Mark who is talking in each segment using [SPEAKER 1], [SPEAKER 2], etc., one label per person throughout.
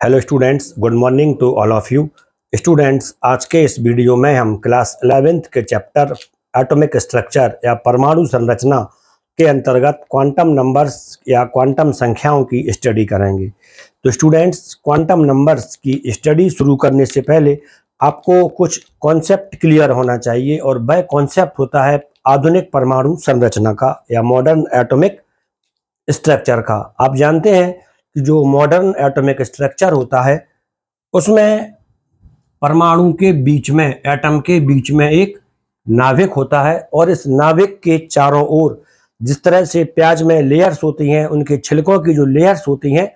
[SPEAKER 1] Hello students, good morning to all of you. Students, आज के इस वीडियो में हम क्लास 11th के चैप्टर एटॉमिक स्ट्रक्चर या परमाणु संरचना के अंतर्गत क्वांटम नंबर्स या क्वांटम संख्याओं की स्टडी करेंगे। तो स्टूडेंट्स, क्वांटम नंबर्स की स्टडी शुरू करने से पहले आपको कुछ कॉन्सेप्ट क्लियर होना चाहिए, और वह कॉन्सेप्ट होता है आधुनिक परमाणु संरचना का या मॉडर्न एटॉमिक स्ट्रक्चर का। आप जानते हैं कि जो मॉडर्न एटॉमिक स्ट्रक्चर होता है उसमें परमाणु के बीच में, एटम के बीच में एक नाभिक होता है, और इस नाभिक के चारों ओर जिस तरह से प्याज में लेयर्स होती हैं, उनके छिलकों की जो लेयर्स होती हैं,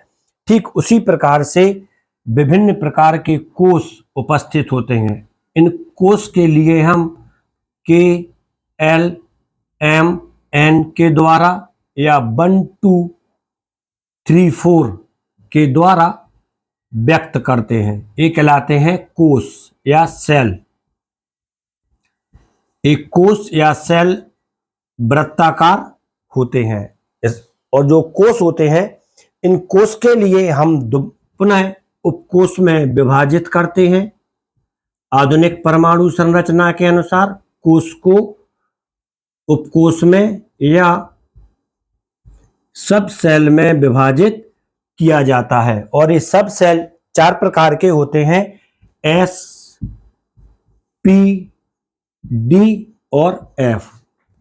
[SPEAKER 1] ठीक उसी प्रकार से विभिन्न प्रकार के कोष उपस्थित होते हैं। इन कोष के लिए हम के, एल, एम, एन के द्वारा या 1, 2, 3, 4 के द्वारा व्यक्त करते हैं। ये कहलाते हैं कोष या सेल। एक कोष या सेल वृत्ताकार होते हैं, और जो कोष होते हैं, इन कोष के लिए हम पुनः उपकोष में विभाजित करते हैं। आधुनिक परमाणु संरचना के अनुसार कोष को उपकोष में या सब सेल में विभाजित किया जाता है, और ये सब सेल 4 प्रकार के होते हैं: एस, पी, डी और F.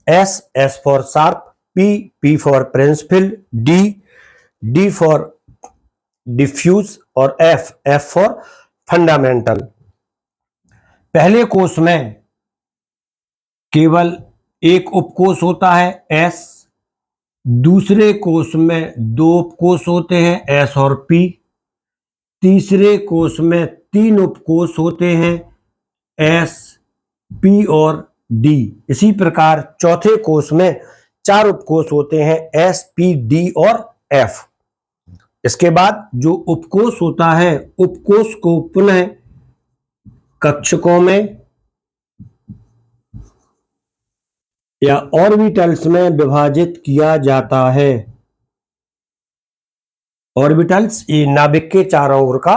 [SPEAKER 1] S for sharp, P for principal, D for diffuse और एफ फॉर फंडामेंटल। पहले कोष में केवल एक उपकोष होता है, एस। दूसरे कोष में 2 उपकोष होते हैं, एस और पी। तीसरे कोष में 3 उपकोष होते हैं, एस, पी और डी। इसी प्रकार चौथे कोष में 4 उपकोष होते हैं, एस, पी, डी और एफ। इसके बाद जो उपकोष होता है, उपकोष को पुनः कक्षकों में या ऑर्बिटल्स में विभाजित किया जाता है। ऑर्बिटल्स ये नाभिक के चारों ओर का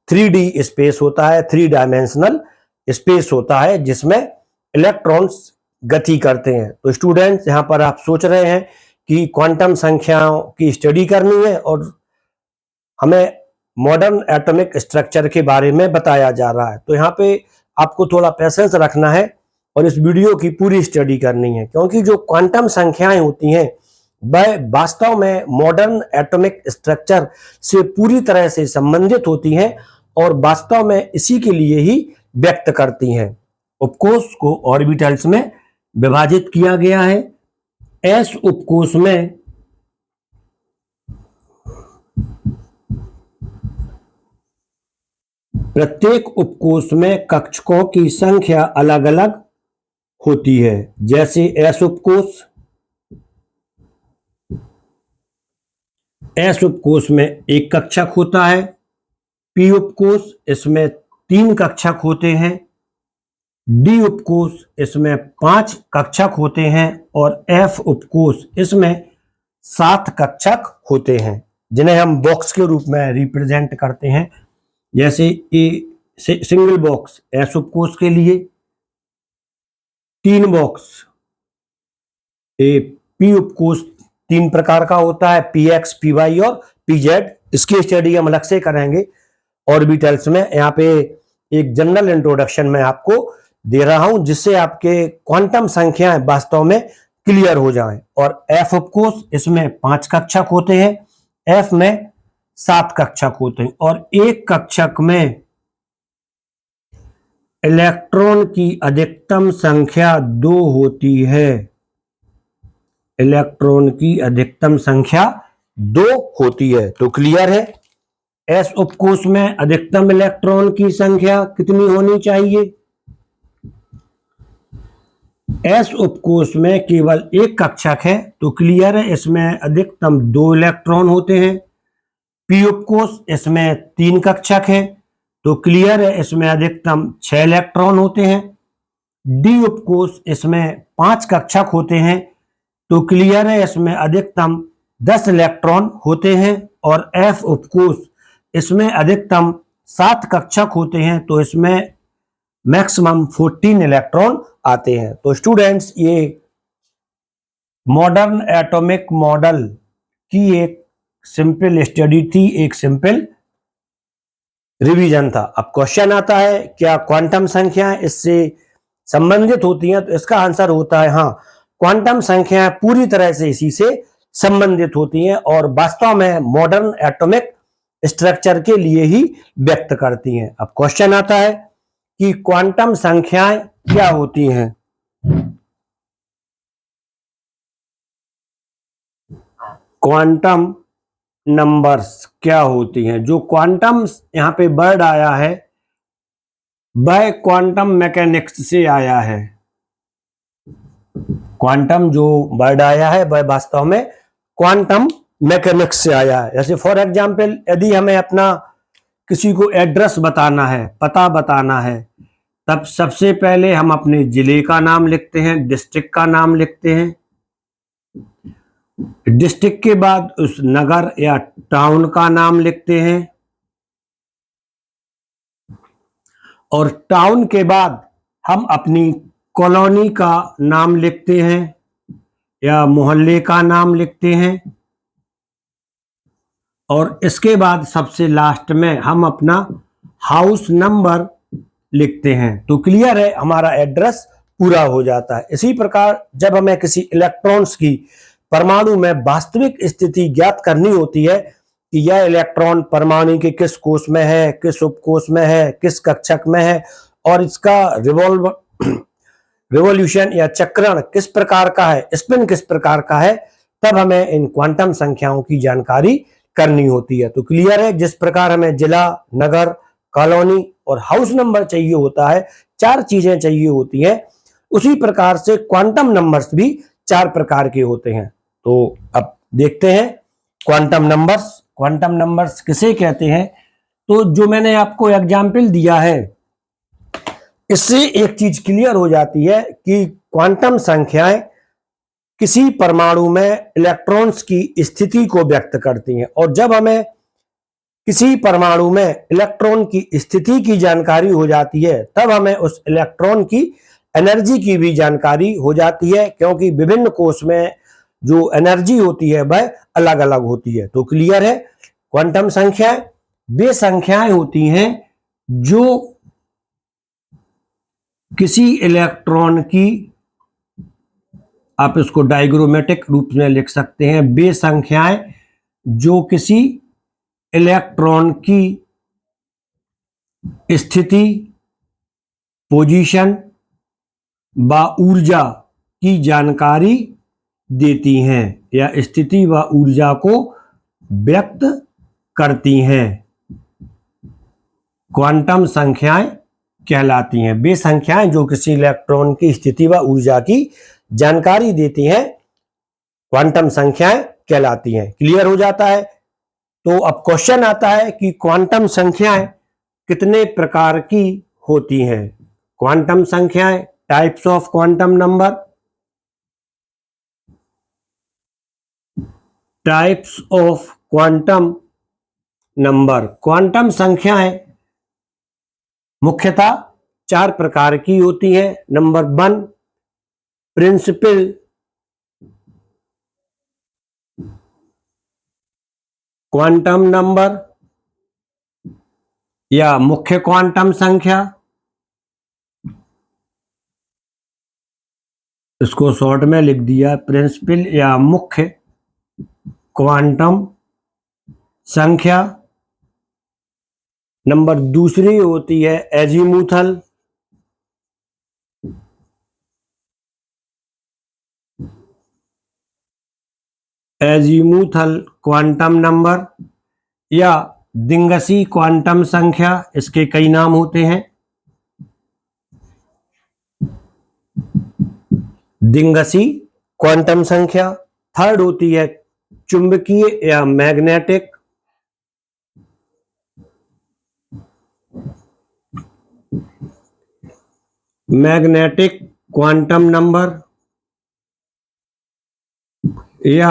[SPEAKER 1] 3D स्पेस होता है, 3 डायमेंशनल स्पेस होता है, जिसमें इलेक्ट्रॉन्स गति करते हैं। तो स्टूडेंट्स, यहाँ पर आप सोच रहे हैं कि क्वांटम संख्याओं की स्टडी करनी है और हमें मॉडर्न एटॉमिक स्ट्रक्चर के बारे में बताया जा रहा है। तो यहाँ पे आपको थोड़ा पेशेंस रखना है और इस वीडियो की पूरी स्टडी करनी है, क्योंकि जो क्वांटम संख्याएं होती हैं वह वास्तव में मॉडर्न एटॉमिक स्ट्रक्चर से पूरी तरह से संबंधित होती हैं और वास्तव में इसी के लिए ही व्यक्त करती हैं। उपकोष को ऑर्बिटल्स में विभाजित किया गया है। एस उपकोष में प्रत्येक उपकोष में कक्षकों की संख्या अलग अलग होती है। जैसे एस उपकोष में एक कक्षक होता है। पी उपकोष, इसमें 3 कक्षक होते हैं। डी उपकोष, इसमें 5 कक्षक होते हैं, और एफ उपकोष, इसमें 7 कक्षक होते हैं, जिन्हें हम बॉक्स के रूप में रिप्रेजेंट करते हैं। जैसे ए सिंगल बॉक्स एस उपकोष के लिए, 3 बॉक्स ए पी उपकोष 3 प्रकार का होता है, पी एक्स, पी वाई और पी जेड। इसकी स्टडी हम अलग से करेंगे ऑर्बिटल्स में। यहाँ पे एक जनरल इंट्रोडक्शन में आपको दे रहा हूं, जिससे आपके क्वांटम संख्याएं वास्तव में क्लियर हो जाएं। और एफ उपकोष, इसमें 5 कक्षक होते हैं, एफ में 7 कक्षक होते हैं, और एक कक्षक में इलेक्ट्रॉन की अधिकतम संख्या 2 होती है। इलेक्ट्रॉन की अधिकतम संख्या 2 होती है। तो क्लियर है, एस उपकोष में अधिकतम इलेक्ट्रॉन की संख्या कितनी होनी चाहिए? एस उपकोष में केवल एक कक्षक है, तो क्लियर है, इसमें अधिकतम 2 इलेक्ट्रॉन होते हैं। पी उपकोष, इसमें 3 कक्षक है, तो क्लियर है, इसमें अधिकतम 6 इलेक्ट्रॉन होते हैं। डी उपकोष, इसमें 5 कक्षक होते हैं, तो क्लियर है, इसमें अधिकतम 10 इलेक्ट्रॉन होते हैं। और एफ उपकोष इसमें अधिकतम 7 कक्षक होते हैं, तो इसमें मैक्सिमम 14 इलेक्ट्रॉन आते हैं। तो स्टूडेंट्स, ये मॉडर्न एटॉमिक मॉडल की एक सिंपल स्टडी थी, एक सिंपल रिवीजन था। अब क्वेश्चन आता है, क्या क्वांटम संख्याएं इससे संबंधित होती हैं? तो इसका आंसर होता है हाँ, क्वांटम संख्याएं पूरी तरह से इसी से संबंधित होती हैं और वास्तव में मॉडर्न एटॉमिक स्ट्रक्चर के लिए ही व्यक्त करती हैं। अब क्वेश्चन आता है कि क्वांटम संख्याएं क्या होती हैं? क्वांटम नंबर्स क्या होती हैं? जो क्वांटम यहाँ पे वर्ड आया है वह क्वांटम मैकेनिक्स से आया है। क्वांटम जो वर्ड आया है वह वास्तव में क्वांटम मैकेनिक्स से आया है। जैसे फॉर एग्जांपल, यदि हमें अपना किसी को एड्रेस बताना है, पता बताना है, तब सबसे पहले हम अपने जिले का नाम लिखते हैं, डिस्ट्रिक्ट का नाम लिखते हैं। डिस्ट्रिक्ट के बाद उस नगर या टाउन का नाम लिखते हैं और टाउन के बाद हम अपनी कॉलोनी का नाम लिखते हैं या मोहल्ले का नाम लिखते हैं और इसके बाद सबसे लास्ट में हम अपना हाउस नंबर लिखते हैं। तो क्लियर है, हमारा एड्रेस पूरा हो जाता है। इसी प्रकार जब हमें किसी इलेक्ट्रॉन्स की परमाणु में वास्तविक स्थिति ज्ञात करनी होती है कि यह इलेक्ट्रॉन परमाणु के किस कोष में है, किस उपकोष में है, किस कक्षक में है और इसका रिवॉल्यूशन या चक्रण किस प्रकार का है, स्पिन किस प्रकार का है, तब हमें इन क्वांटम संख्याओं की जानकारी करनी होती है। तो क्लियर है, जिस प्रकार हमें जिला, नगर, कॉलोनी और हाउस नंबर चाहिए होता है, 4 चीजें चाहिए होती हैं, उसी प्रकार से क्वांटम नंबर्स भी 4 प्रकार के होते हैं। तो अब देखते हैं क्वांटम नंबर्स। क्वांटम नंबर्स किसे कहते हैं? तो जो मैंने आपको एग्जाम्पल दिया है, इससे एक चीज क्लियर हो जाती है कि क्वांटम संख्याएं किसी परमाणु में इलेक्ट्रॉन्स की स्थिति को व्यक्त करती हैं और जब हमें किसी परमाणु में इलेक्ट्रॉन की स्थिति की जानकारी हो जाती है तब हमें उस इलेक्ट्रॉन की एनर्जी की भी जानकारी हो जाती है, क्योंकि विभिन्न कोष में जो एनर्जी होती है वह अलग अलग होती है। तो क्लियर है, क्वांटम संख्याएं वे संख्याएं होती हैं जो किसी इलेक्ट्रॉन की, आप इसको डायग्रामेटिक रूप में लिख सकते हैं, वे संख्याएं जो किसी इलेक्ट्रॉन की स्थिति, पोजीशन व ऊर्जा की जानकारी देती हैं या स्थिति व ऊर्जा को व्यक्त करती हैं, क्वांटम संख्याएं कहलाती हैं। वे संख्याएं जो किसी इलेक्ट्रॉन की स्थिति व ऊर्जा की जानकारी देती हैं क्वांटम संख्याएं कहलाती हैं। क्लियर हो जाता है। तो अब क्वेश्चन आता है कि क्वांटम संख्याएं कितने प्रकार की होती हैं? क्वांटम संख्याएं, types of quantum number. Types of quantum number, quantum संख्याएं मुख्यतः 4 प्रकार की होती है। नंबर 1, प्रिंसिपल क्वांटम नंबर या मुख्य क्वांटम संख्या, इसको शॉर्ट में लिख दिया प्रिंसिपल या मुख्य क्वांटम संख्या। नंबर 2 होती है एजीमुथल, एजीमुथल क्वांटम नंबर या दिंगसी क्वांटम संख्या, इसके कई नाम होते हैं। दिंगसी क्वांटम संख्या। 3rd होती है चुंबकीय या मैग्नेटिक, मैग्नेटिक क्वांटम नंबर या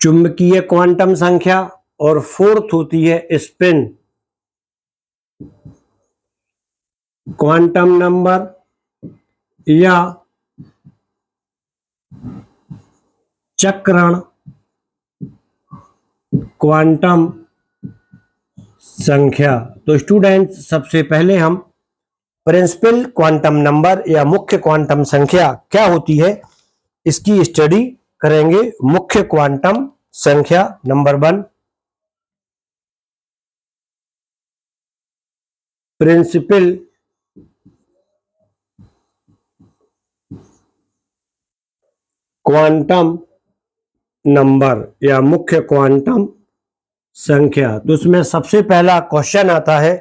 [SPEAKER 1] चुंबकीय क्वांटम संख्या, और फोर्थ होती है स्पिन क्वांटम नंबर या चक्रण क्वांटम संख्या। तो स्टूडेंट्स, सबसे पहले हम प्रिंसिपल क्वांटम नंबर या मुख्य क्वांटम संख्या क्या होती है इसकी स्टडी करेंगे। मुख्य क्वांटम संख्या नंबर 1, प्रिंसिपल क्वांटम नंबर या मुख्य क्वांटम संख्या। तो उसमें सबसे पहला क्वेश्चन आता है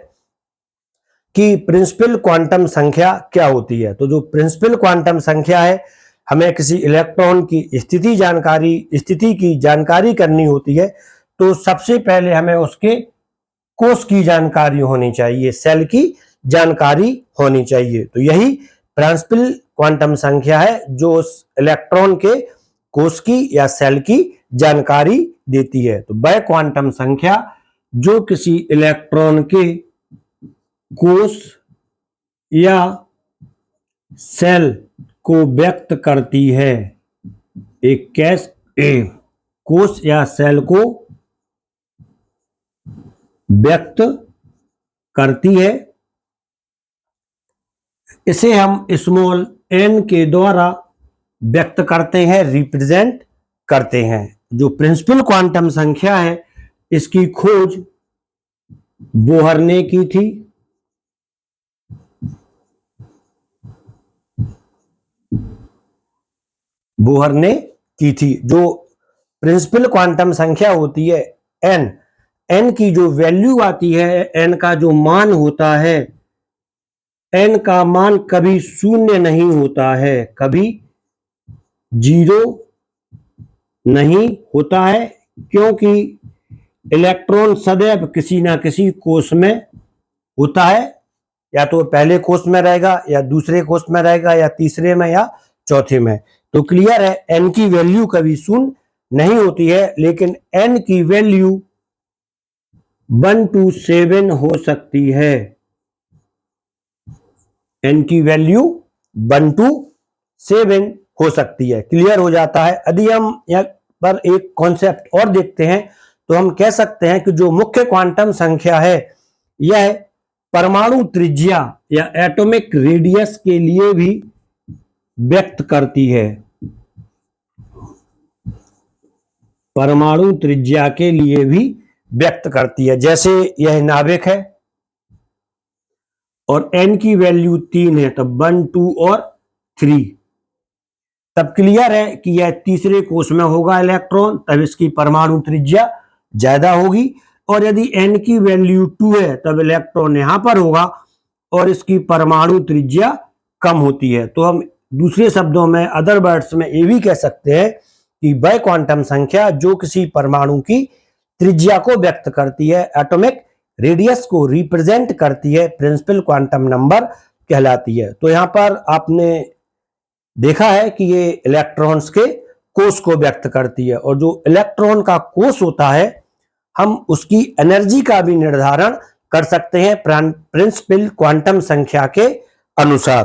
[SPEAKER 1] कि प्रिंसिपल क्वांटम संख्या क्या होती है। तो जो प्रिंसिपल क्वांटम संख्या है, हमें किसी इलेक्ट्रॉन की स्थिति की जानकारी करनी होती है, तो सबसे पहले हमें उसके कोष की जानकारी होनी चाहिए, सेल की जानकारी होनी चाहिए। तो यही प्रिंसिपल क्वांटम संख्या है जो उस इलेक्ट्रॉन के कोष की या सेल की जानकारी देती है। तो वह क्वांटम संख्या जो किसी इलेक्ट्रॉन के कोष या सेल को व्यक्त करती है, एक कोष या सेल को व्यक्त करती है, इसे हम स्मॉल n के द्वारा व्यक्त करते हैं, रिप्रेजेंट करते हैं। जो प्रिंसिपल क्वांटम संख्या है, इसकी खोज बोहर ने की थी। बोहर ने की थी। जो प्रिंसिपल क्वांटम संख्या होती है n की जो वैल्यू आती है, n का जो मान होता है, n का मान कभी शून्य नहीं होता है, कभी 0 नहीं होता है, क्योंकि इलेक्ट्रॉन सदैव किसी ना किसी कोष में होता है, या तो पहले कोष में रहेगा या दूसरे कोष में रहेगा या तीसरे में या चौथे में। तो क्लियर है, n की वैल्यू कभी शून्य नहीं होती है, लेकिन n की वैल्यू 1 to 7 हो सकती है। n की वैल्यू 1 to 7 हो सकती है। क्लियर हो जाता है। यदि हम यहाँ पर एक कॉन्सेप्ट और देखते हैं, तो हम कह सकते हैं कि जो मुख्य क्वांटम संख्या है, यह परमाणु त्रिज्या या एटॉमिक रेडियस के लिए भी व्यक्त करती है। परमाणु त्रिज्या के लिए भी व्यक्त करती है। जैसे यह नाभिक है और n की वैल्यू 3 है, तब 1, 2 और 3, तब क्लियर है कि यह तीसरे कोष में होगा इलेक्ट्रॉन, तब इसकी परमाणु त्रिज्या ज्यादा होगी। और यदि n की वैल्यू 2 है, तब इलेक्ट्रॉन यहां पर होगा और इसकी परमाणु त्रिज्या कम होती है। तो हम दूसरे शब्दों में, अदर वर्ड्स में ये भी कह सकते हैं कि वह क्वांटम संख्या जो किसी परमाणु की त्रिज्या को व्यक्त करती है, एटॉमिक रेडियस को रिप्रेजेंट करती है, प्रिंसिपल क्वांटम नंबर कहलाती है। तो यहां पर आपने देखा है कि ये इलेक्ट्रॉन्स के कोष को व्यक्त करती है, और जो इलेक्ट्रॉन का कोष होता है, हम उसकी एनर्जी का भी निर्धारण कर सकते हैं प्रिंसिपल क्वांटम संख्या के अनुसार।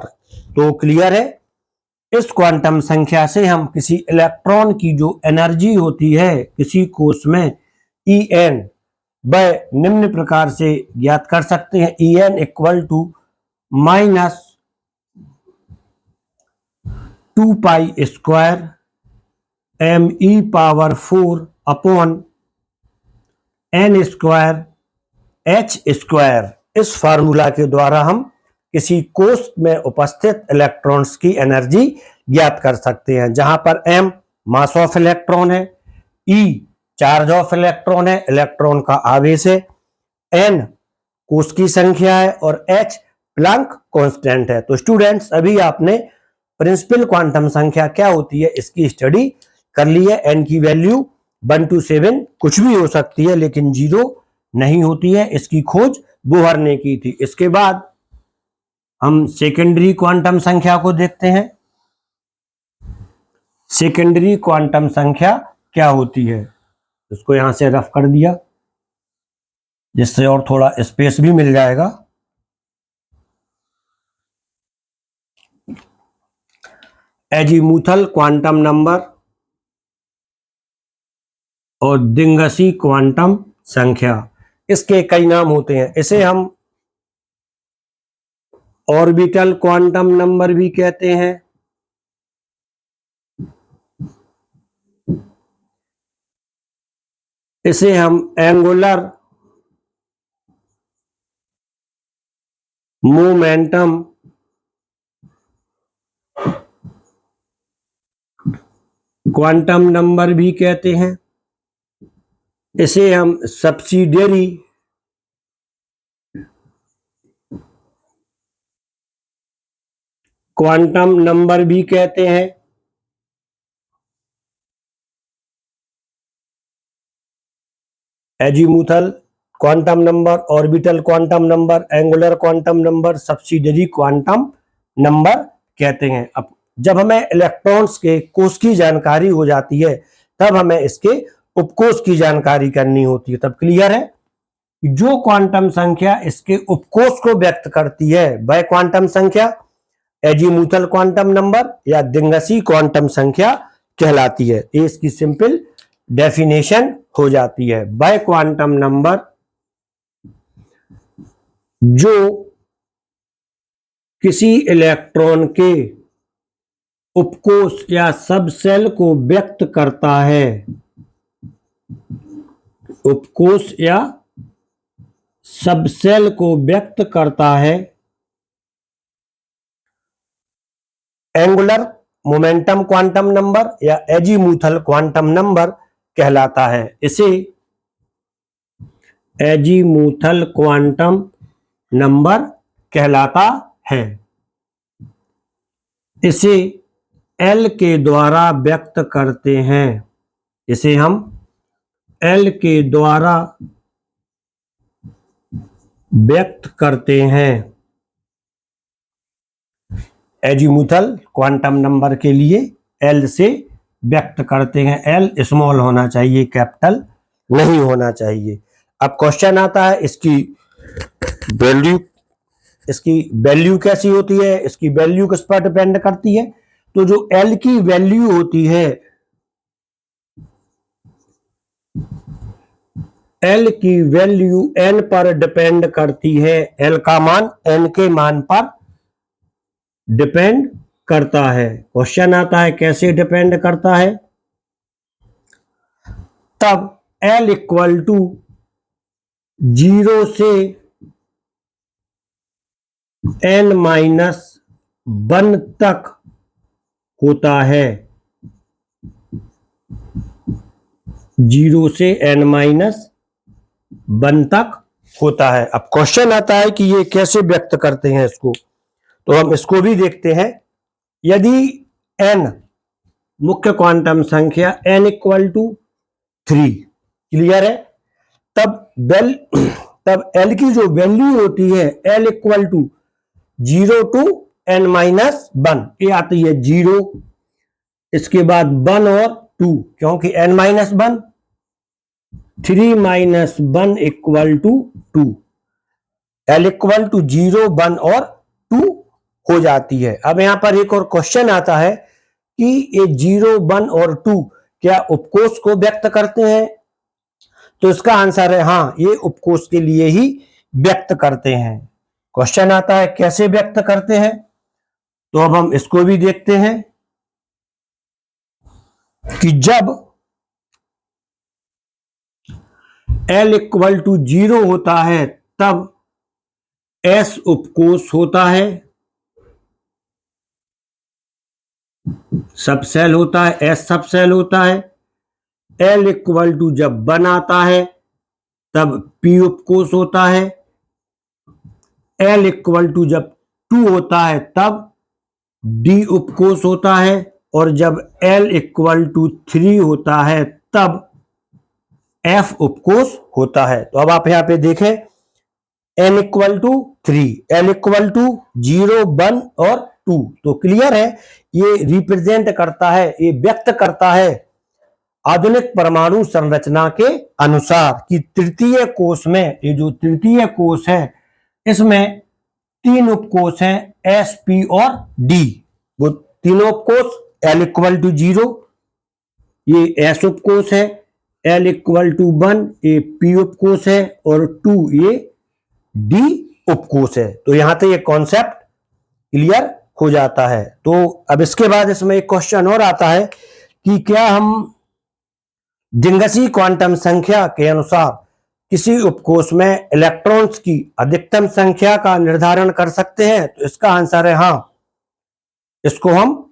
[SPEAKER 1] तो क्लियर है, इस क्वांटम संख्या से हम किसी इलेक्ट्रॉन की जो एनर्जी होती है किसी कोष में, En, वह निम्न प्रकार से ज्ञात कर सकते हैं। En equal to -2 pi square me⁴ upon n square h square. इस फार्मूला के द्वारा हम किसी कोष में उपस्थित इलेक्ट्रॉन्स की एनर्जी ज्ञात कर सकते हैं, जहां पर m मास ऑफ इलेक्ट्रॉन है, E चार्ज ऑफ इलेक्ट्रॉन है, इलेक्ट्रॉन का आवेश है, n कोष की संख्या है और h प्लैंक कांस्टेंट है। तो स्टूडेंट्स, अभी आपने प्रिंसिपल क्वांटम संख्या क्या होती है इसकी स्टडी कर ली है। n की वैल्यू 1 to 7 कुछ भी हो सकती है, लेकिन 0 नहीं होती है। इसकी खोज बोहर ने की थी। इसके बाद हम सेकेंडरी क्वांटम संख्या को देखते हैं। सेकेंडरी क्वांटम संख्या क्या होती है? इसको यहां से रफ कर दिया, जिससे और थोड़ा स्पेस भी मिल जाएगा। एजीमुथल क्वांटम नंबर और दिंगसी क्वांटम संख्या, इसके कई नाम होते हैं। इसे हम ऑर्बिटल क्वांटम नंबर भी कहते हैं, इसे हम एंगुलर मोमेंटम क्वांटम नंबर भी कहते हैं, इसे हम सब्सिडियरी क्वांटम नंबर भी कहते हैं। Azimuthal quantum number, orbital quantum number, angular quantum number, subsidiary quantum number कहते हैं। अब जब हमें इलेक्ट्रॉन्स के कोष की जानकारी हो जाती है, तब हमें इसके उपकोष की जानकारी करनी होती है। तब क्लियर है कि जो क्वांटम संख्या इसके उपकोष को व्यक्त करती है, वह क्वांटम संख्या एजीमुथल क्वांटम नंबर या दिंगसी क्वांटम संख्या कहलाती है। ये इसकी सिंपल डेफिनेशन हो जाती है। वह क्वांटम नंबर जो किसी इलेक्ट्रॉन के उपकोष या सबसेल को व्यक्त करता है, उपकोष या सबसेल को व्यक्त करता है, एंगुलर मोमेंटम क्वांटम नंबर या एजीमुथल क्वांटम नंबर कहलाता है। इसे एजीमुथल क्वांटम नंबर कहलाता है। इसे एल के द्वारा व्यक्त करते हैं, इसे हम एल के द्वारा व्यक्त करते हैं। एजीमुथल क्वांटम नंबर के लिए एल से व्यक्त करते हैं। एल स्मॉल होना चाहिए, कैपिटल नहीं होना चाहिए। अब क्वेश्चन आता है इसकी वैल्यू कैसी होती है, इसकी वैल्यू किस पर डिपेंड करती है। तो जो एल की वैल्यू होती है, एल की वैल्यू एन पर डिपेंड करती है। एल का मान एन के मान पर डिपेंड करता है। क्वेश्चन आता है कैसे डिपेंड करता है। तब एल इक्वल टू 0 से n-1 तक होता है, 0 से n-1 तक होता है। अब क्वेश्चन आता है कि ये कैसे व्यक्त करते हैं इसको, तो हम इसको भी देखते हैं। यदि n मुख्य क्वांटम संख्या n इक्वल टू 3, क्लियर है, तब L की जो वैल्यू होती है L equal to 0 to n-1, ये आती है 0, इसके बाद 1 और 2, क्योंकि n-1 3 - 1 equal to 2, L equal to 0, 1 और 2 हो जाती है। अब यहां पर एक और क्वेश्चन आता है कि ये 0, 1 और 2 क्या उपकोष को व्यक्त करते हैं, तो इसका आंसर है हाँ, ये उपकोष के लिए ही व्यक्त करते हैं। क्वेश्चन आता है कैसे व्यक्त करते हैं, तो अब हम इसको भी देखते हैं कि जब L इक्वल टू 0 होता है, तब S उपकोष होता है, सबसेल होता है, S सबसेल होता है। L इक्वल टू जब 1 आता है, तब P उपकोष होता है। L इक्वल टू जब 2 होता है, तब D उपकोष होता है, और जब L इक्वल टू 3 होता है, तब F उपकोष होता है। तो अब आप यहां पे देखें, n equal to 3, L equal to 0, 1 और 2, तो क्लियर है, ये रिप्रेजेंट करता है, ये व्यक्त करता है आधुनिक परमाणु संरचना के अनुसार कि तृतीय कोश में, ये जो तृतीय कोश है इसमें 3 उपकोष हैं एस, पी और डी। वो तीनों उपकोष L=0, ये एस उपकोष है, L=1 ये पी उपकोष है और 2 ये डी उपकोष है। तो यहां तक ये कॉन्सेप्ट क्लियर हो जाता है। तो अब इसके बाद इसमें एक क्वेश्चन और आता है कि क्या हम डिंगसी क्वांटम संख्या के अनुसार किसी उपकोष में इलेक्ट्रॉन्स की अधिकतम संख्या का निर्धारण कर सकते हैं? तो इसका आंसर है हां, इसको हम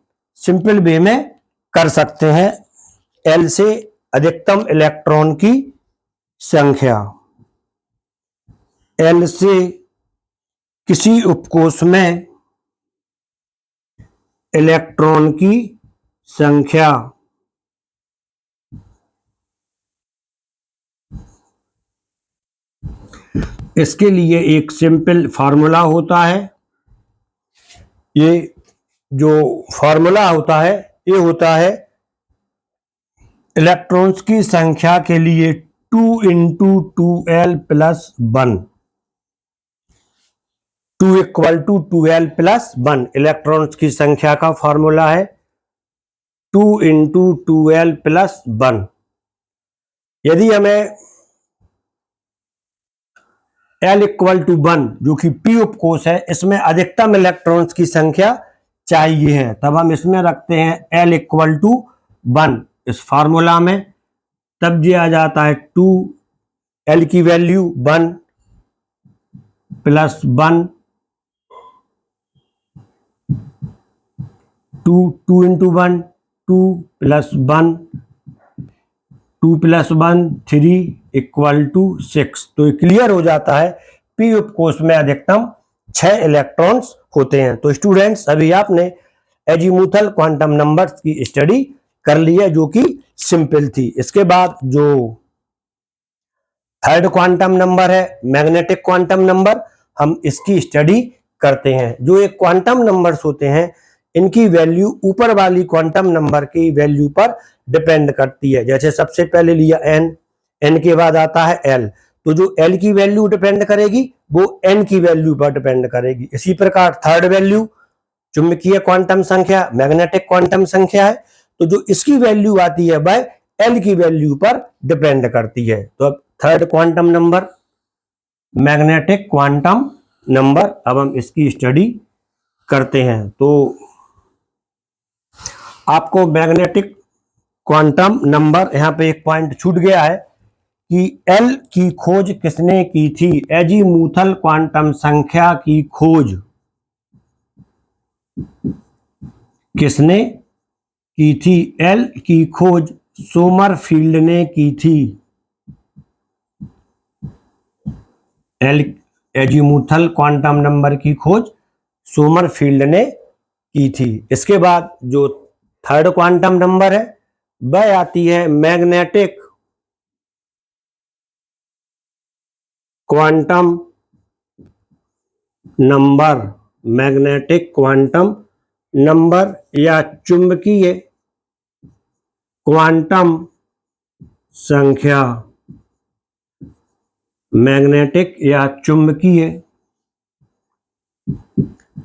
[SPEAKER 1] सिंपल वे में कर सकते हैं। एल से अधिकतम इलेक्ट्रॉन की संख्या, एल से किसी उपकोष में इलेक्ट्रॉन की संख्या इसके लिए एक सिंपल फार्मूला होता है। ये जो फार्मूला होता है ये होता है इलेक्ट्रॉन्स की संख्या के लिए 2 × 2l + 1, 2 = 2l + 1 इलेक्ट्रॉन्स की संख्या का फार्मूला है 2 × 2l + 1। यदि हमें L=1 जो कि p उपकोष है इसमें अधिकतम इलेक्ट्रॉन्स की संख्या चाहिए है, तब हम इसमें रखते हैं L=1 इस फार्मूला में, तब दिया जाता है 2, L की वैल्यू 1 + 1, 2 × 1 2 + 1 2 + 1 3 = 6। तो क्लियर हो जाता है पी उपकोष में अधिकतम 6 इलेक्ट्रॉन्स होते हैं। तो स्टूडेंट्स अभी आपने एजीमुथल क्वांटम नंबर्स की स्टडी कर ली है जो कि सिंपल थी। इसके बाद जो थर्ड क्वांटम नंबर है मैग्नेटिक क्वांटम नंबर, हम इसकी स्टडी करते हैं। जो एक क्वांटम नंबर्स होते हैं इनकी वैल्यू ऊपर वाली क्वांटम नंबर की वैल्यू पर डिपेंड करती है। जैसे सबसे पहले लिया n, n के बाद आता है l, तो जो l की वैल्यू डिपेंड करेगी वो n की वैल्यू पर डिपेंड करेगी। इसी प्रकार थर्ड वैल्यू चुंबकीय क्वांटम संख्या मैग्नेटिक क्वांटम संख्या है, तो जो इसकी वैल्यू आती है वह l की वैल्यू पर डिपेंड करती है। तो अब third quantum number magnetic quantum number, अब हम इसकी स्टडी करते हैं। तो आपको मैग्नेटिक क्वांटम नंबर, यहाँ पे एक पॉइंट छूट गया है कि एल की खोज किसने की थी? एजीमुथल क्वांटम संख्या की खोज किसने की थी? एल की खोज सोमरफील्ड ने की थी। एल एजीमुथल क्वांटम नंबर की खोज सोमरफील्ड ने की थी। इसके बाद जो थर्ड क्वांटम नंबर है वह आती है magnetic quantum number, magnetic quantum number या चुंबकीय क्वांटम संख्या, मैग्नेटिक या चुंबकीय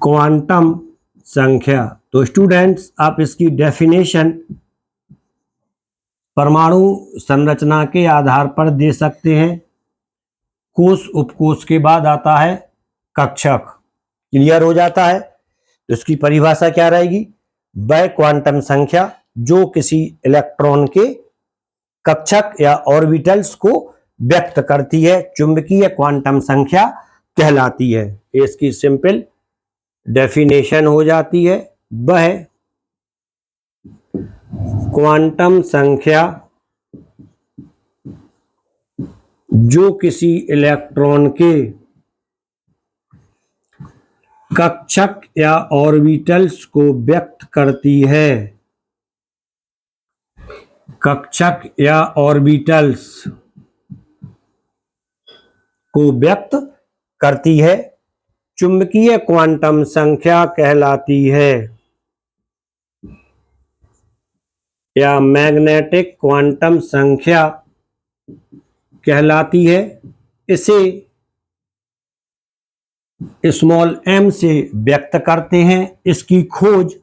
[SPEAKER 1] क्वांटम संख्या। तो स्टूडेंट्स आप इसकी डेफिनेशन परमाणु संरचना के आधार पर दे सकते हैं। कोश उपकोष के बाद आता है कक्षक, क्लियर हो जाता है। तो इसकी परिभाषा क्या रहेगी? वह क्वांटम संख्या जो किसी इलेक्ट्रॉन के कक्षक या ऑर्बिटल्स को व्यक्त करती है चुंबकीय क्वांटम संख्या कहलाती है। इसकी सिंपल डेफिनेशन हो जाती है, वह क्वांटम संख्या जो किसी इलेक्ट्रॉन के कक्षक या ऑर्बिटल्स को व्यक्त करती है, कक्षक या ऑर्बिटल्स को व्यक्त करती है, चुंबकीय क्वांटम संख्या कहलाती है। या मैग्नेटिक क्वांटम संख्या कहलाती है। इसे स्मॉल m से व्यक्त करते हैं। इसकी खोज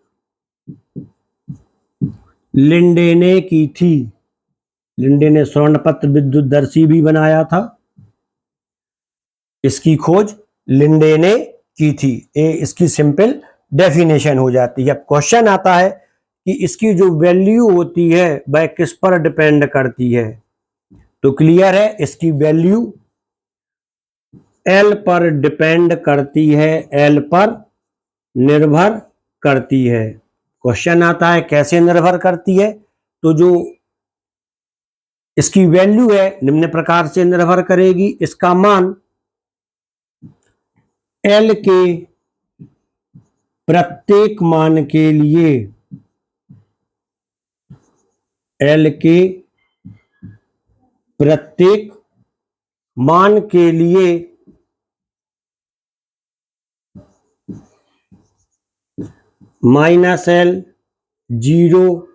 [SPEAKER 1] लिंडे ने की थी। लिंडे ने स्वर्णपत्र विद्युतदर्शी भी बनाया था। इसकी खोज लिंडे ने की थी। ये इसकी सिंपल डेफिनेशन हो जाती है। अब क्वेश्चन आता है कि इसकी जो वैल्यू होती है वह किस पर डिपेंड करती है। तो क्लियर है, इसकी वैल्यू L पर डिपेंड करती है, L पर निर्भर करती है। क्वेश्चन आता है कैसे निर्भर करती है। तो जो इसकी वैल्यू है निम्न प्रकार से निर्भर करेगी। इसका मान L के प्रत्येक मान के लिए, L के प्रत्येक मान के लिए -L 0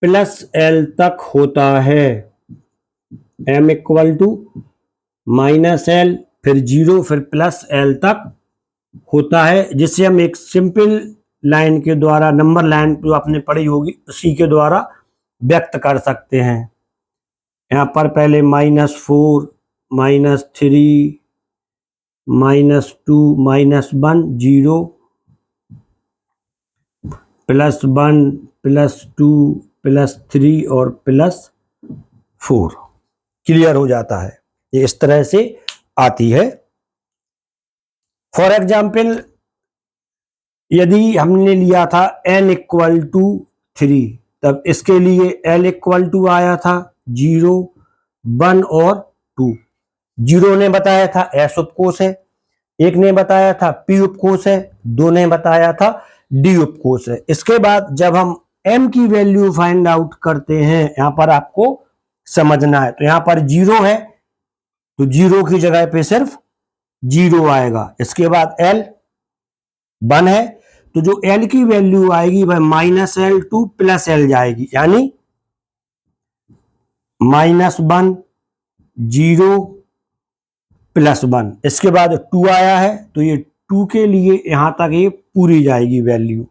[SPEAKER 1] +L तक होता है। m इक्वल टू -L फिर 0 फिर +L तक होता है, जिसे हम एक सिंपल लाइन के द्वारा, नंबर लाइन जो आपने पढ़ी होगी उसी के द्वारा व्यक्त कर सकते हैं। यहाँ पर पहले -4 -3 -2 -1 0 +1 +2 +3 और +4 क्लियर हो जाता है। ये इस तरह से आती है। फॉर एग्जाम्पल यदि हमने लिया था n इक्वल टू 3, तब इसके लिए L इक्वल टू आया था 0 1 और 2। 0 ने बताया था S उपकोष है, 1 ने बताया था P उपकोष है, 2 ने बताया था D उपकोष है। इसके बाद जब हम M की वैल्यू फाइंड आउट करते हैं, यहां पर आपको समझना है। तो यहां पर 0 है तो 0 की जगह पे सिर्फ 0 आएगा। इसके बाद L 1 है तो जो L की वैल्यू आएगी वह -L टू +L जाएगी, यानी -1 0 +1। इसके बाद 2 आया है तो ये 2 के लिए यहां तक ये पूरी जाएगी वैल्यू,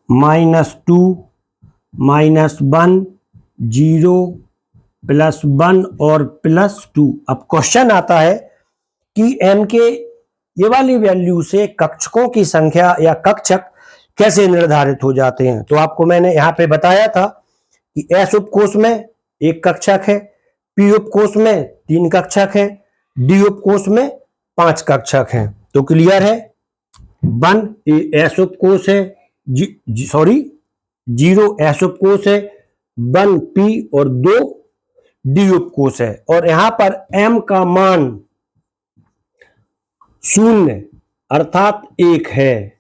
[SPEAKER 1] -2 -1 0 +1 और +2। अब क्वेश्चन आता है कि m के ये वाली वैल्यू से कक्षकों की संख्या या कक्षक कैसे निर्धारित हो जाते हैं। तो आपको मैंने यहाँ पे बताया था कि S उपकोष में एक कक्षक है, P उपकोष में 3 कक्षक है, D उपकोष में 5 कक्षक हैं। तो क्लियर है, 1 S उपकोष है, 0 S उपकोष है, 1 P और 2 D उपकोष है। और यहां पर M का मान 0 अर्थात 1 है।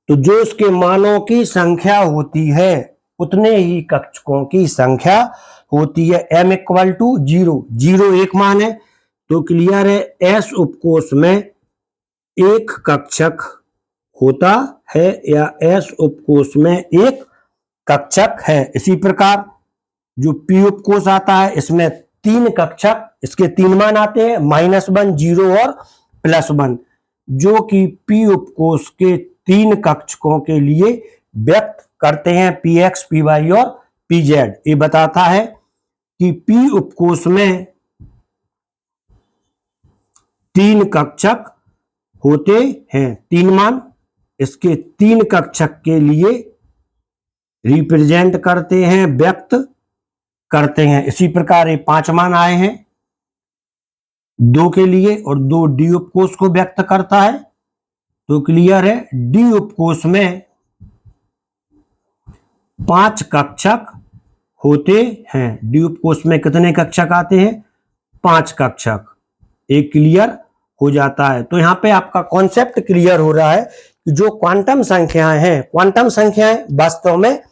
[SPEAKER 1] तो जो इसके मानों की संख्या होती है उतने ही कक्षकों की संख्या होती है। m इक्वल टू 0, 0 एक मान है तो क्लियर है S उपकोष में एक कक्षक होता है या S उपकोष में एक कक्षक है। इसी प्रकार जो P उपकोष आता है इसमें 3 कक्षक, इसके 3 मान आते हैं, -1 0 और +1, जो कि P उपकोष के 3 कक्षकों के लिए व्यक्त करते हैं, Px Py और Pz। ये बताता है कि P उपकोष में 3 कक्षक होते हैं, 3 मान इसके 3 कक्षक के लिए रिप्रेजेंट करते हैं, व्यक्त करते हैं। इसी प्रकार ये 5 मान आए हैं 2 के लिए और 2 D उपकोष को व्यक्त करता है। तो क्लियर है, D उपकोष में 5 कक्षक होते हैं। D उपकोष में कितने कक्षक आते हैं? 5 कक्षक। एक क्लियर हो जाता है। तो यहाँ पे आपका कॉन्सेप्ट क्लियर हो रहा है कि जो क्वांटम संख्याएं हैं, क्वांटम संख्याएं वास्तव में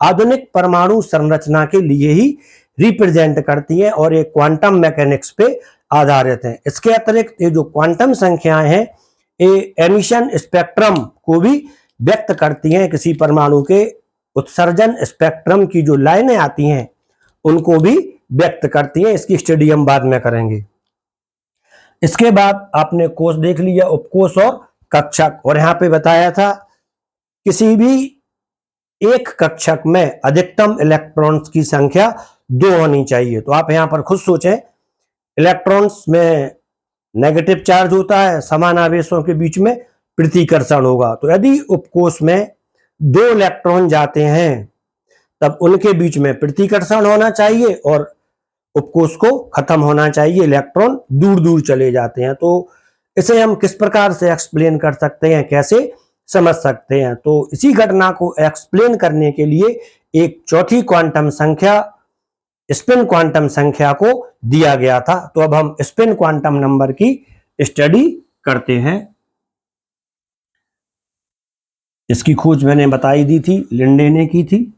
[SPEAKER 1] आधुनिक परमाणु संरचना के लिए ही रिप्रेजेंट करती हैं और ये क्वांटम मैकेनिक्स पे आधारित हैं। इसके अतिरिक्त ये जो क्वांटम संख्याएं हैं ये एमिशन स्पेक्ट्रम को भी व्यक्त करती हैं किसी परमाणु के उत्सर्जन स्पेक्ट्रम की जो लाइनें आती हैं उनको भी व्यक्त करती हैं। इसकी स्टडी हम बाद में करेंगे। इसके बाद आपने कोष देख लिया, उपकोष और कक्षक, और यहाँ पे बताया था किसी भी एक कक्षक में अधिकतम इलेक्ट्रॉन्स की संख्या 2 होनी चाहिए। तो आप यहाँ पर खुद सोचें, इलेक्ट्रॉन्स में नेगेटिव चार्ज होता है, समान आवेशों के बीच में प्रतिकर्षण होगा। तो यदि उपकोष में 2 इलेक्ट्रॉन जाते हैं तब उनके बीच में प्रतिकर्षण होना चाहिए और उपकोष को खत्म होना चाहिए, इलेक्ट्रॉन दूर दूर चले जाते हैं। तो इसे हम किस प्रकार से एक्सप्लेन कर सकते हैं, कैसे समझ सकते हैं? तो इसी घटना को एक्सप्लेन करने के लिए एक चौथी क्वांटम संख्या, स्पिन क्वांटम संख्या को दिया गया था। तो अब हम स्पिन क्वांटम नंबर की स्टडी करते हैं। इसकी खोज मैंने बताई दी थी, लिंडे ने की थी।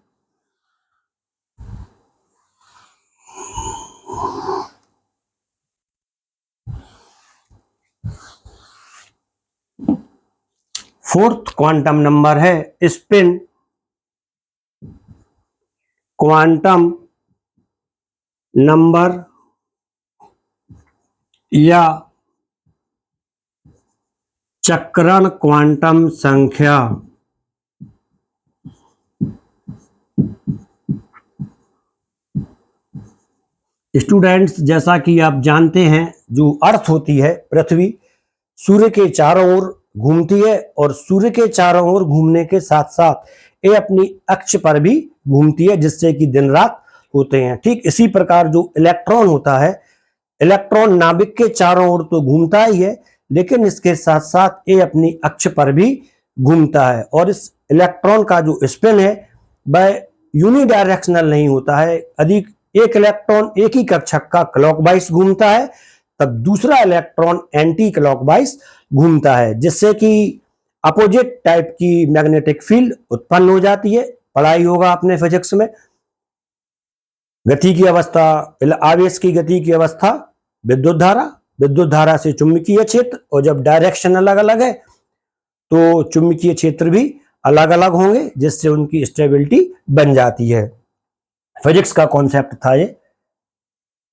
[SPEAKER 1] फोर्थ क्वांटम नंबर है स्पिन क्वांटम नंबर या चक्रण क्वांटम संख्या। स्टूडेंट्स, जैसा कि आप जानते हैं, जो अर्थ होती है पृथ्वी, सूर्य के चारों ओर घूमती है और सूर्य के चारों ओर घूमने के साथ साथ ये अपनी अक्ष पर भी घूमती है, जिससे कि दिन रात होते हैं। ठीक इसी प्रकार जो इलेक्ट्रॉन होता है, इलेक्ट्रॉन नाभिक के चारों ओर तो घूमता ही है, लेकिन इसके साथ साथ ये अपनी अक्ष पर भी घूमता है। और इस इलेक्ट्रॉन का जो स्पिन है वह यूनिडायरेक्शनल नहीं होता है। अधिक एक इलेक्ट्रॉन एक ही कक्षक का क्लॉकवाइज घूमता है, तब दूसरा इलेक्ट्रॉन एंटी क्लॉकवाइज घूमता है, जिससे कि अपोजिट टाइप की मैग्नेटिक फील्ड उत्पन्न हो जाती है। पढ़ाई होगा आपने फिजिक्स में। गति की अवस्था, आवेश की गति की अवस्था विद्युत धारा, विद्युत धारा से चुंबकीय क्षेत्र, और जब डायरेक्शन अलग अलग है तो चुंबकीय क्षेत्र भी अलग अलग होंगे, जिससे उनकी स्टेबिलिटी बन जाती है। फिजिक्स का कॉन्सेप्ट था ये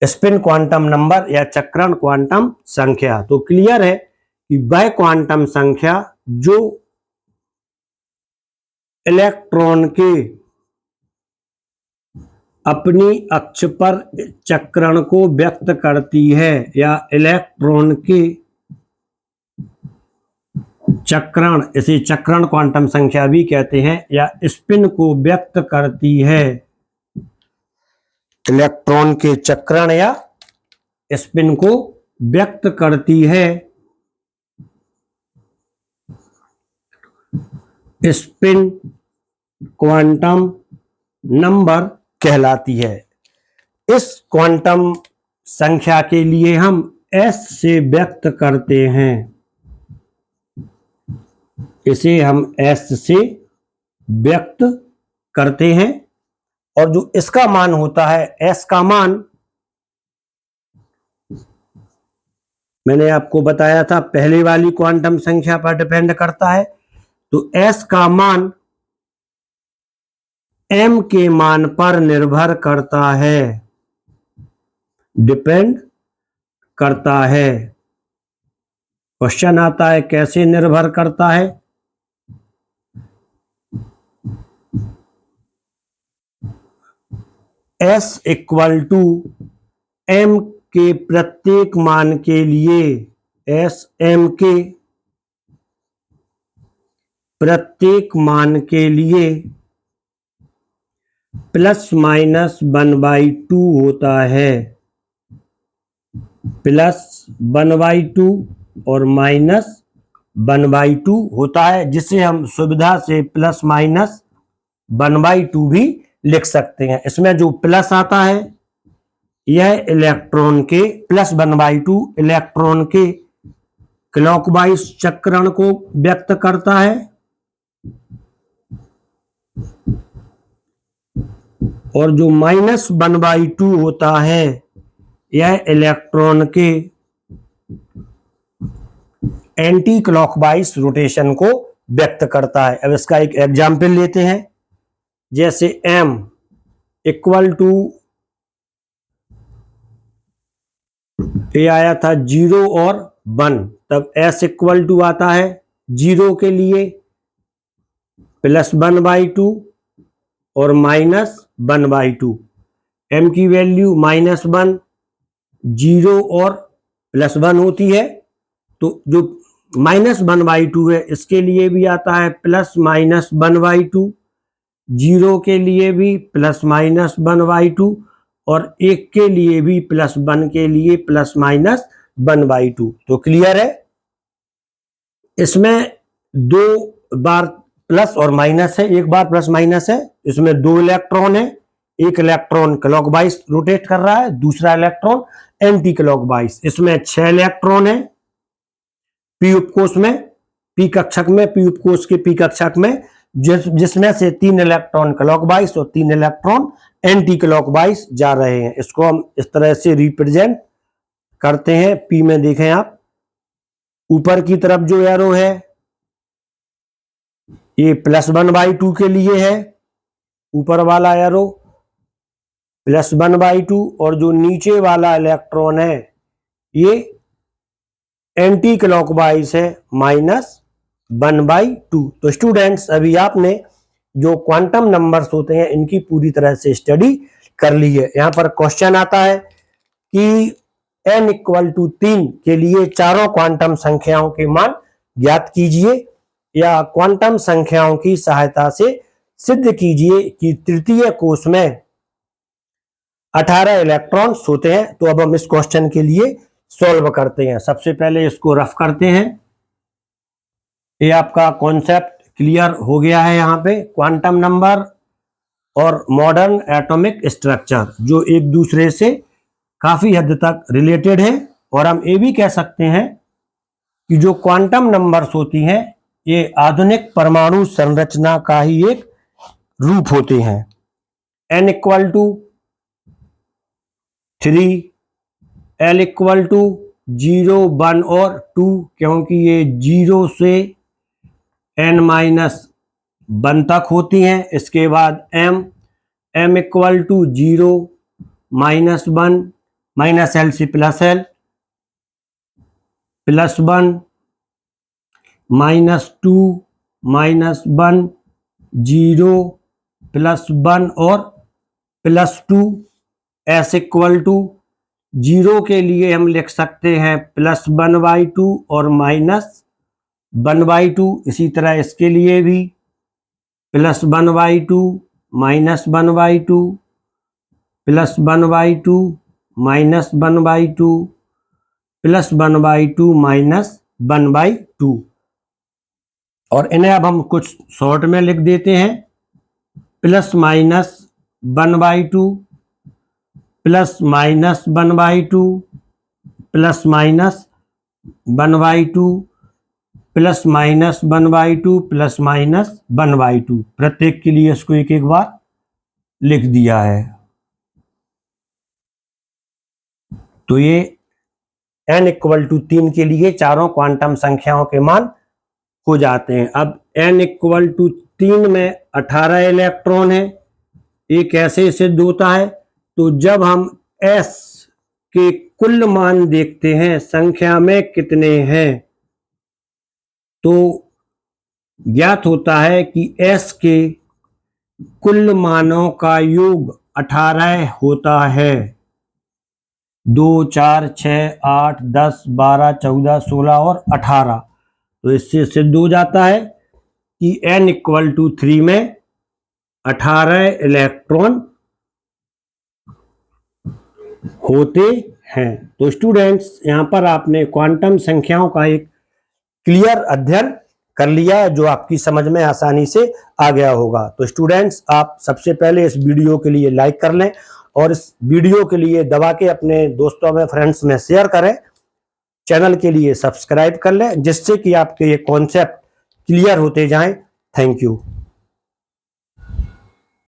[SPEAKER 1] स्पिन क्वांटम नंबर या चक्रण क्वांटम संख्या। तो क्लियर है कि वह क्वांटम संख्या जो इलेक्ट्रॉन के अपनी अक्ष पर चक्रण को व्यक्त करती है, या इलेक्ट्रॉन के चक्रण, इसे चक्रण क्वांटम संख्या भी कहते हैं, या स्पिन को व्यक्त करती है। इलेक्ट्रॉन के चक्रण या स्पिन को व्यक्त करती है स्पिन क्वांटम नंबर कहलाती है। इस क्वांटम संख्या के लिए हम S से व्यक्त करते हैं, इसे हम S से व्यक्त करते हैं। और जो इसका मान होता है, S का मान, मैंने आपको बताया था पहले वाली क्वांटम संख्या पर डिपेंड करता है। तो S का मान M के मान पर निर्भर करता है, डिपेंड करता है। क्वेश्चन आता है कैसे निर्भर करता है? S इक्वल टू M के प्रत्येक मान के लिए, S M के प्रत्येक मान के लिए ±1/2 होता है। +1/2 और -1/2 होता है, जिसे हम सुविधा से ±1/2 भी लिख सकते हैं। इसमें जो प्लस आता है यह इलेक्ट्रॉन के +1/2 इलेक्ट्रॉन के क्लॉकवाइज चक्रण को व्यक्त करता है, और जो -1/2 होता है यह इलेक्ट्रॉन के एंटी क्लॉकवाइज रोटेशन को व्यक्त करता है। अब इसका एक एग्जाम्पल लेते हैं। जैसे m इक्वल टू ये आया था 0 और 1, तब s इक्वल टू आता है 0 के लिए +1/2 और -1/2। m की वैल्यू -1, 0 और +1 होती है, तो जो -1/2 है इसके लिए भी आता है +-1/2, 0 के लिए भी +-1/2 और 1 के लिए भी +1 के लिए +-1/2। तो क्लियर है। इसमें 2 बार प्लस और माइनस है, एक बार प्लस माइनस है। इसमें 2 इलेक्ट्रॉन है, एक इलेक्ट्रॉन क्लॉकवाइज रोटेट कर रहा है, दूसरा इलेक्ट्रॉन एंटी क्लॉकवाइज। इसमें 6 इलेक्ट्रॉन है पी उपकोष में, पी कक्षक में, पी उपकोष के पी कक्षक में, जिसमें से 3 इलेक्ट्रॉन क्लॉकवाइज और 3 इलेक्ट्रॉन एंटी क्लॉकवाइज जा रहे हैं। इसको हम इस तरह से रिप्रेजेंट करते हैं। पी में देखें आप, ऊपर की तरफ जो एरो है ये +1/2 के लिए है, ऊपर वाला एरो +1/2, और जो नीचे वाला इलेक्ट्रॉन है ये एंटी क्लॉकवाइज है -1/2। तो स्टूडेंट्स अभी आपने जो क्वांटम नंबर्स होते हैं इनकी पूरी तरह से स्टडी कर ली है। यहाँ पर क्वेश्चन आता है कि n = 3 के लिए चारों क्वांटम संख्याओं के मान ज्ञात कीजिए, या क्वांटम संख्याओं की सहायता से सिद्ध कीजिए कि तृतीय कोष में 18 इलेक्ट्रॉन्स होते हैं। तो अब हम इस क्वेश्चन के लिए सॉल्व करते हैं। सबसे पहले इसको रफ करते हैं। ये आपका कॉन्सेप्ट क्लियर हो गया है। यहाँ पे क्वांटम नंबर और मॉडर्न एटॉमिक स्ट्रक्चर जो एक दूसरे से काफी हद तक रिलेटेड है, और हम ये भी कह सकते हैं कि जो क्वांटम नंबर्स होती हैं ये आधुनिक परमाणु संरचना का ही एक रूप होते हैं। n = 3, l = 0, 1 और 2, क्योंकि ये 0 से n-1 तक होती हैं। इसके बाद m = 0, -1, -l से +l, +1, -2, -1, 0, +1 और +2। s = 0 के लिए हम लिख सकते हैं +1/2 और -1/2। इसी तरह इसके लिए भी +1/2, -1/2, +1/2, -1/2, +1/2, -1/2। और इन्हें अब हम कुछ शॉर्ट में लिख देते हैं। +-1/2, +-1/2, +-1/2, +-1/2, +-1/2। प्रत्येक के लिए इसको एक एक बार लिख दिया है। तो ये n = 3 के लिए चारों क्वांटम संख्याओं के मान हो जाते हैं। अब n = 3 में 18 इलेक्ट्रॉन है। ये कैसे सिद्ध होता है? तो जब हम s के कुल मान देखते हैं संख्या में कितने हैं, तो ज्ञात होता है कि s के कुल मानों का योग 18 होता है। 2, 4, 6, 8, 10, 12, 14, 16 और 18। तो इससे सिद्ध हो जाता है कि n = 3 में 18 इलेक्ट्रॉन होते हैं। तो स्टूडेंट्स यहाँ पर आपने क्वांटम संख्याओं का एक क्लियर अध्ययन कर लिया जो आपकी समझ में आसानी से आ गया होगा। तो स्टूडेंट्स आप सबसे पहले इस वीडियो के लिए लाइक कर लें और इस वीडियो के लिए दबा के अपने दोस्तों में, फ्रेंड्स में शेयर करें। चैनल के लिए सब्सक्राइब कर लें जिससे कि आपके ये कॉन्सेप्ट क्लियर होते जाएं। Thank you.